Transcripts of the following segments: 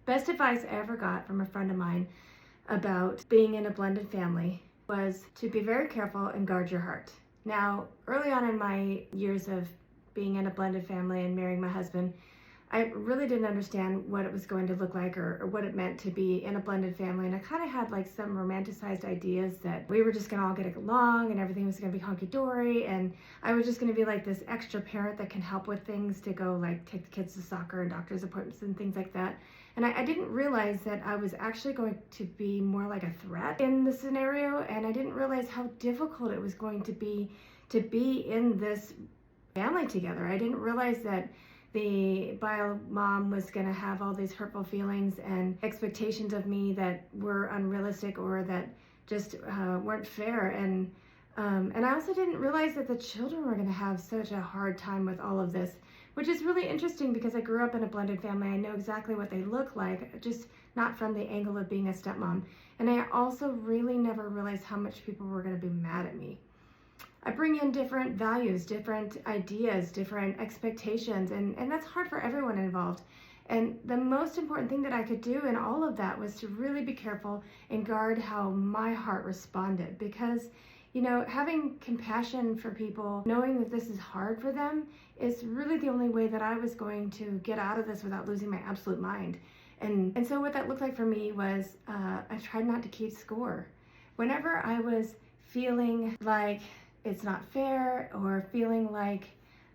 Best advice I ever got from a friend of mine about being in a blended family was to be very careful and guard your heart. Now, early on in my years of being in a blended family and marrying my husband, I really didn't understand what it was going to look like or what it meant to be in a blended family. And I kind of had like some romanticized ideas that we were just going to all get along and everything was going to be hunky-dory. And I was just going to be like this extra parent that can help with things, to go like take the kids to soccer and doctor's appointments and things like that. And I didn't realize that I was actually going to be more like a threat in the scenario. And I didn't realize how difficult it was going to be in this family together. I didn't realize that the bio mom was going to have all these hurtful feelings and expectations of me that were unrealistic or that just weren't fair. And I also didn't realize that the children were going to have such a hard time with all of this, which is really interesting because I grew up in a blended family. I know exactly what they look like, just not from the angle of being a stepmom. And I also really never realized how much people were going to be mad at me. I bring in different values, different ideas, different expectations, and that's hard for everyone involved. And the most important thing that I could do in all of that was to really be careful and guard how my heart responded, because, you know, having compassion for people, knowing that this is hard for them, is really the only way that I was going to get out of this without losing my absolute mind. And so what that looked like for me was I tried not to keep score. Whenever I was feeling like it's not fair or feeling like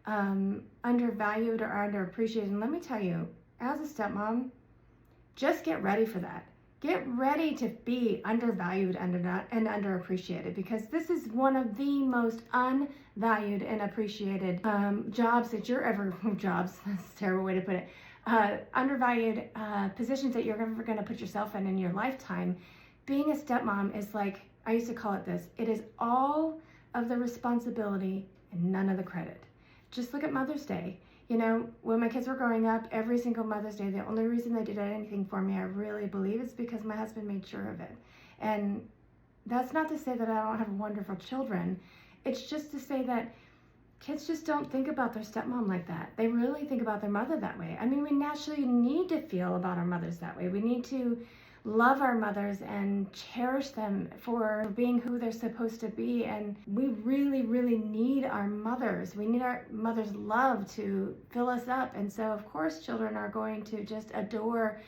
undervalued or underappreciated. And let me tell you, as a stepmom, just get ready for that. Get ready to be undervalued and underappreciated, because this is one of the most unvalued and appreciated jobs that you're ever, jobs, that's a terrible way to put it, undervalued positions that you're ever going to put yourself in your lifetime. Being a stepmom is like, I used to call it this, it is all of the responsibility and none of the credit. Just look at Mother's Day. You know, when my kids were growing up, every single Mother's Day, the only reason they did anything for me, I really believe, is because my husband made sure of it. And that's not to say that I don't have wonderful children. It's just to say that kids just don't think about their stepmom like that. They really think about their mother that way. I mean, we naturally need to feel about our mothers that way. We need to love our mothers and cherish them for being who they're supposed to be. And we really, really need our mothers. We need our mothers' love to fill us up. And so, of course, children are going to just adore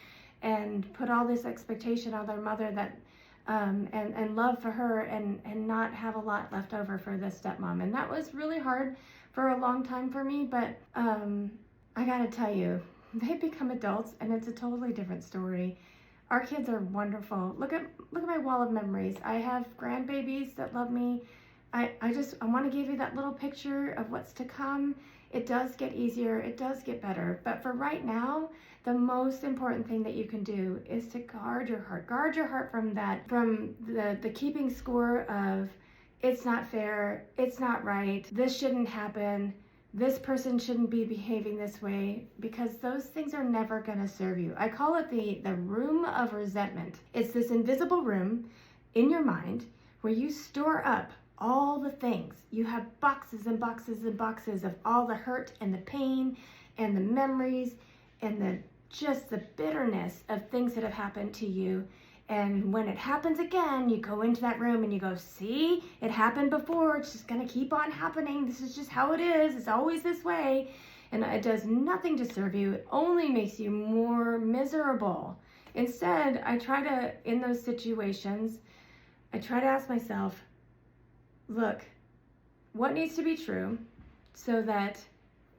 and put all this expectation on their mother that and love for her, and not have a lot left over for the stepmom. And that was really hard for a long time for me. But I gotta tell you, they become adults and it's a totally different story. Our kids are wonderful. Look at my wall of memories. I have grandbabies that love me. I want to give you that little picture of what's to come. It does get easier. It does get better. But for right now, the most important thing that you can do is to guard your heart. Guard your heart from the keeping score of it's not fair, it's not right, this shouldn't happen, this person shouldn't be behaving this way, because those things are never going to serve you. I call it the room of resentment. It's this invisible room in your mind where you store up all the things. You have boxes and boxes and boxes of all the hurt and the pain and the memories and just the bitterness of things that have happened to you. And when it happens again, you go into that room and you go, see, it happened before. It's just going to keep on happening. This is just how it is. It's always this way. And it does nothing to serve you. It only makes you more miserable. Instead, I try to, in those situations, I try to ask myself, look, what needs to be true so that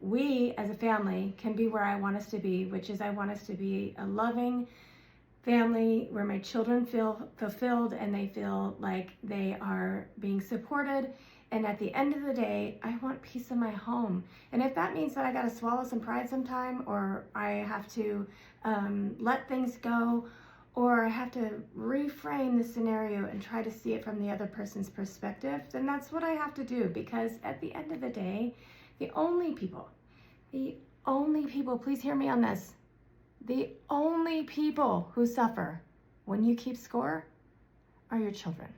we as a family can be where I want us to be, which is I want us to be a loving family where my children feel fulfilled and they feel like they are being supported. And at the end of the day, I want peace in my home. And if that means that I got to swallow some pride sometime, or I have to let things go, or I have to reframe the scenario and try to see it from the other person's perspective, then that's what I have to do. Because at the end of the day, the only people, please hear me on this, the only people who suffer when you keep score are your children.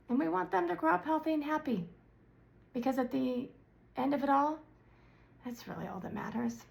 And we want them to grow up healthy and happy, because at the end of it all, that's really all that matters.